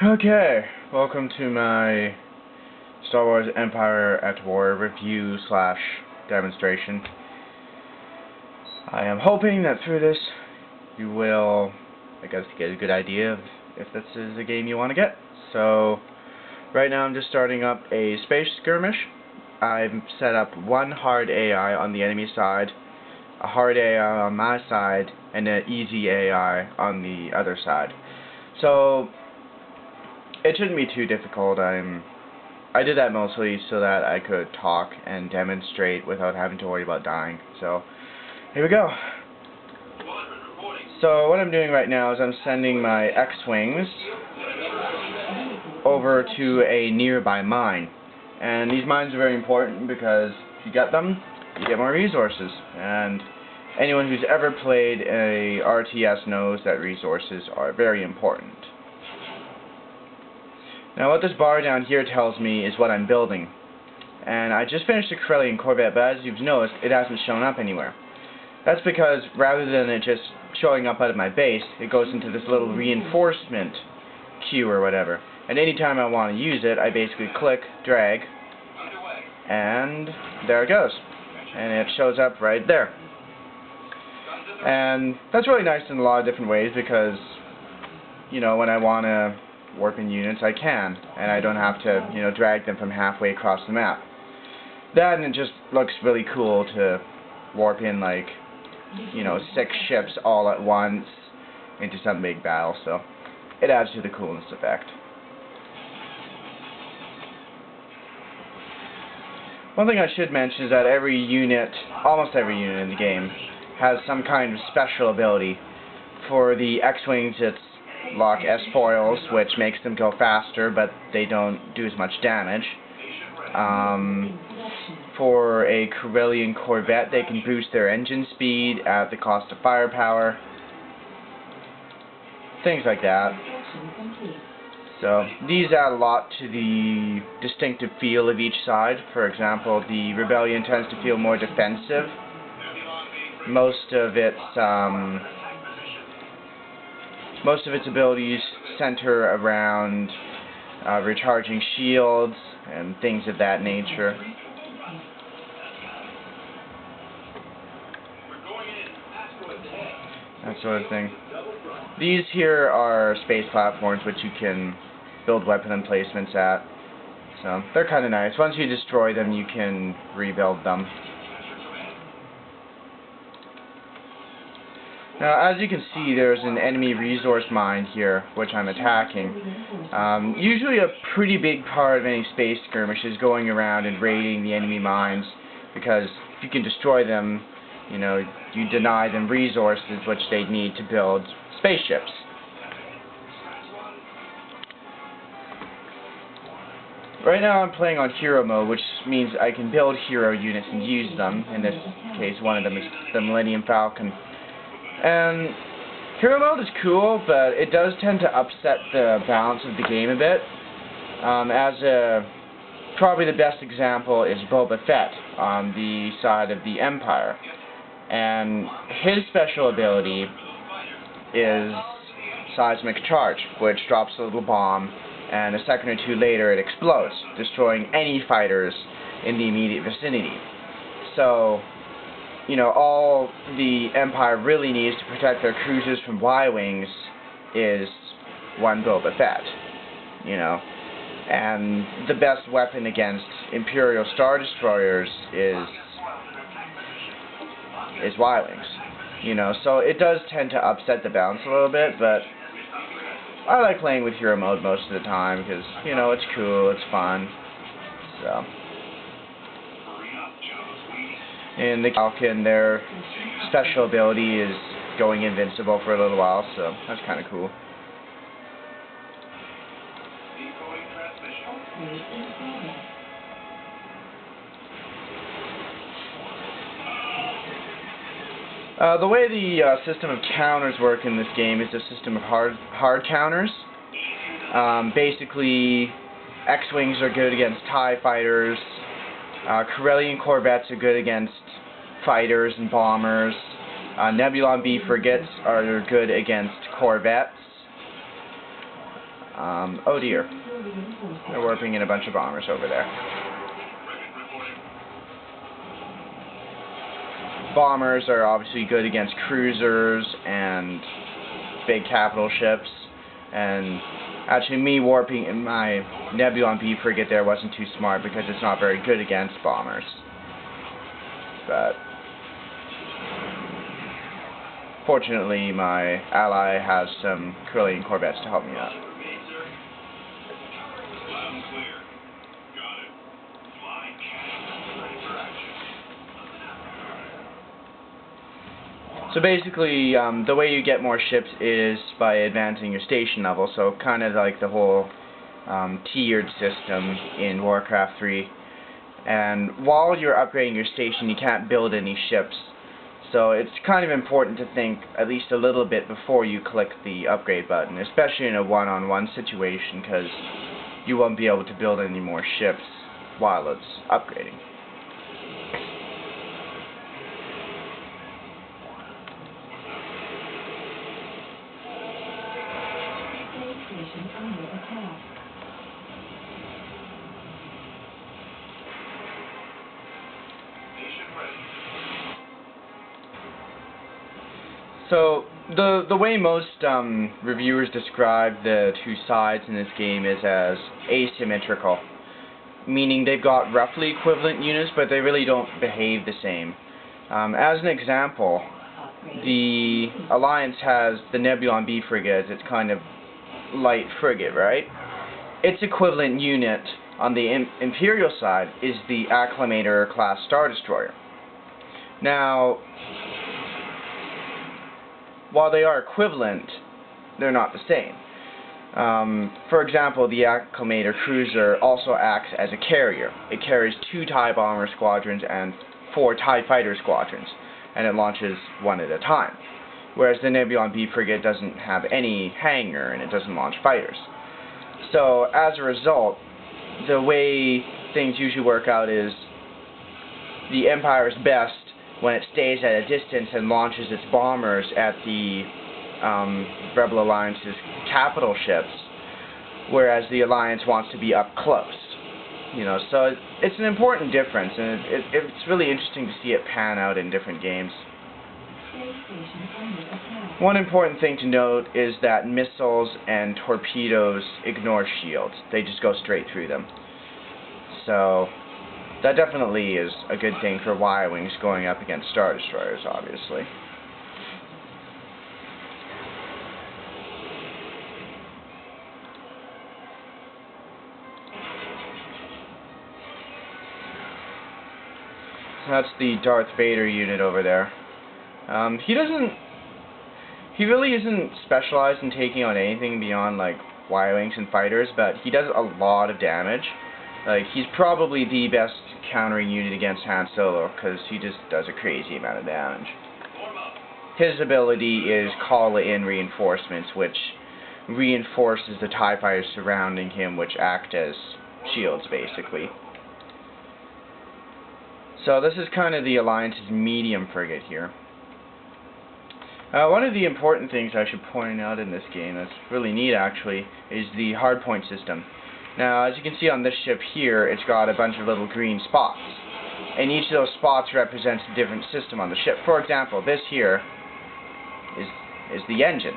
Okay, welcome to my Star Wars Empire at War review slash demonstration. I am hoping that through this you will, get a good idea of if this is a game you want to get. So, right now I'm just starting up a space skirmish. I've set up one hard AI on the enemy side, a hard AI on my side, and an easy AI on the other side. So, it shouldn't be too difficult. I did that mostly so that I could talk and demonstrate without having to worry about dying. So, here we go. So, what I'm doing right now is I'm sending my X-Wings over to a nearby mine. And these mines are very important because if you get them, you get more resources. And anyone who's ever played a RTS knows that resources are very important. Now what this bar down here tells me is what I'm building. And I just finished a Corellian Corvette, but as you've noticed, it hasn't shown up anywhere. That's because rather than it just showing up out of my base, it goes into this little reinforcement queue or whatever. And anytime I want to use it, I basically click, drag, and there it goes. And it shows up right there. And that's really nice in a lot of different ways because, you know, when I want to warp in units, I can, and I don't have to, drag them from halfway across the map. That, and it just looks really cool to warp in, 6 ships all at once into some big battle, so it adds to the coolness effect. One thing I should mention is that almost every unit in the game, has some kind of special ability. For the X-Wings, it's lock S-foils, which makes them go faster, but they don't do as much damage. For a Corellian Corvette, they can boost their engine speed at the cost of firepower. Things like that. So, these add a lot to the distinctive feel of each side. For example, the Rebellion tends to feel more defensive. Most of its abilities center around recharging shields and things of that nature. That sort of thing. These here are space platforms which you can build weapon emplacements at. So they're kind of nice. Once you destroy them, you can rebuild them. Now, as you can see, there's an enemy resource mine here, which I'm attacking. Usually a pretty big part of any space skirmish is going around and raiding the enemy mines, because if you can destroy them, you deny them resources which they need to build spaceships. Right now I'm playing on hero mode, which means I can build hero units and use them. In this case, one of them is the Millennium Falcon. And hero mode is cool, but it does tend to upset the balance of the game a bit. Probably the best example is Boba Fett on the side of the Empire. And his special ability is Seismic Charge, which drops a little bomb, and a second or two later it explodes, destroying any fighters in the immediate vicinity. So, all the Empire really needs to protect their cruisers from Y-Wings is one Boba Fett, And the best weapon against Imperial Star Destroyers is Y-Wings, So it does tend to upset the balance a little bit, but I like playing with hero mode most of the time because, it's cool, it's fun, so. In the Falcon, their special ability is going invincible for a little while, so that's kind of cool. The way the system of counters work in this game is a system of hard counters. Basically, X-Wings are good against TIE fighters. Corellian Corvettes are good against fighters and bombers. Nebulon B frigates are good against corvettes. Oh dear. They're warping in a bunch of bombers over there. Bombers are obviously good against cruisers and big capital ships, and actually me warping in my Nebulon B frigate there wasn't too smart because it's not very good against bombers. But fortunately my ally has some Corellian corvettes to help me out. So basically, the way you get more ships is by advancing your station level, so kind of like the whole tiered system in Warcraft 3. And while you're upgrading your station, you can't build any ships. So it's kind of important to think at least a little bit before you click the upgrade button, especially in a one-on-one situation, because you won't be able to build any more ships while it's upgrading. So the way most reviewers describe the two sides in this game is as asymmetrical, meaning they've got roughly equivalent units, but they really don't behave the same. As an example, the Alliance has the Nebulon B frigate as its kind of light frigate, right? Its equivalent unit on the Imperial side is the Acclamator class Star Destroyer. Now, while they are equivalent, they're not the same. For example, the Acclamator cruiser also acts as a carrier. It carries 2 TIE bomber squadrons and 4 TIE fighter squadrons, and it launches one at a time. Whereas the Nebulon B frigate doesn't have any hangar and it doesn't launch fighters. So as a result, the way things usually work out is the Empire is best when it stays at a distance and launches its bombers at the Rebel Alliance's capital ships, whereas the Alliance wants to be up close. You know, so it's an important difference, and it's really interesting to see it pan out in different games. One important thing to note is that missiles and torpedoes ignore shields. They just go straight through them. So that definitely is a good thing for Y-Wings going up against Star Destroyers, obviously. That's the Darth Vader unit over there. He really isn't specialized in taking on anything beyond like Y-Wings and fighters, but he does a lot of damage. Like, he's probably the best countering unit against Han Solo, because he just does a crazy amount of damage. His ability is call in reinforcements, which reinforces the TIE fighters surrounding him, which act as shields, basically. So this is kind of the Alliance's medium frigate here. One of the important things I should point out in this game that's really neat, actually, is the hardpoint system. Now, as you can see on this ship here, it's got a bunch of little green spots. And each of those spots represents a different system on the ship. For example, this here is the engines.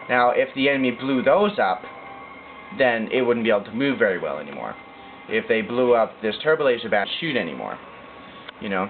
Now, if the enemy blew those up, then it wouldn't be able to move very well anymore. If they blew up this turbo laser battery, it wouldn't shoot anymore. You know?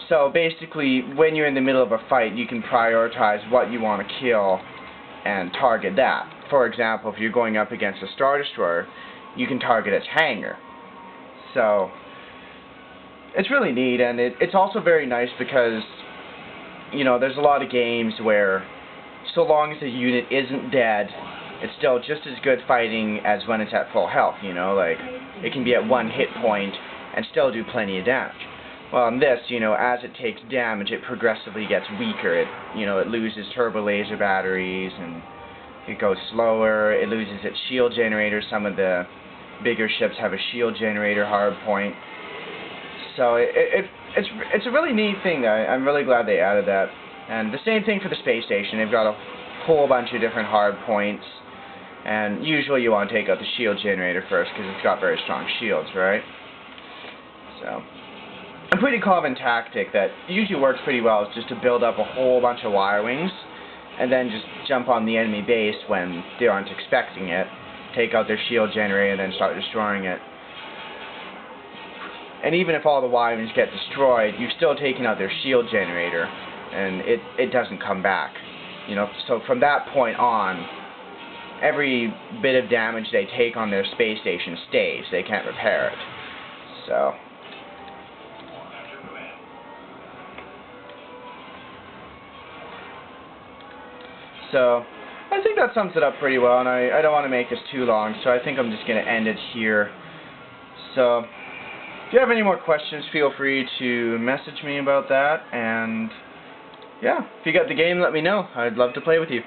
So basically, when you're in the middle of a fight, you can prioritize what you want to kill and target that. For example, if you're going up against a Star Destroyer, you can target its hangar. So it's really neat, and it's also very nice because, you know, there's a lot of games where so long as the unit isn't dead, it's still just as good fighting as when it's at full health, you know, like it can be at 1 hit point and still do plenty of damage. Well, in this, you know, as it takes damage, it progressively gets weaker. It loses turbo laser batteries, and it goes slower. It loses its shield generator. Some of the bigger ships have a shield generator hard point. So it's a really neat thing. I'm really glad they added that. And the same thing for the space station. They've got a whole bunch of different hard points. And usually you want to take out the shield generator first because it's got very strong shields, right? So, a pretty common tactic that usually works pretty well is just to build up a whole bunch of wire wings and then just jump on the enemy base when they aren't expecting it, take out their shield generator and then start destroying it. And even if all the wire wings get destroyed, you've still taken out their shield generator and it doesn't come back. You know, so from that point on, every bit of damage they take on their space station stays. They can't repair it. So I think that sums it up pretty well, and I don't want to make this too long, so I think I'm just going to end it here. So if you have any more questions, feel free to message me about that, and yeah, if you got the game, let me know. I'd love to play with you.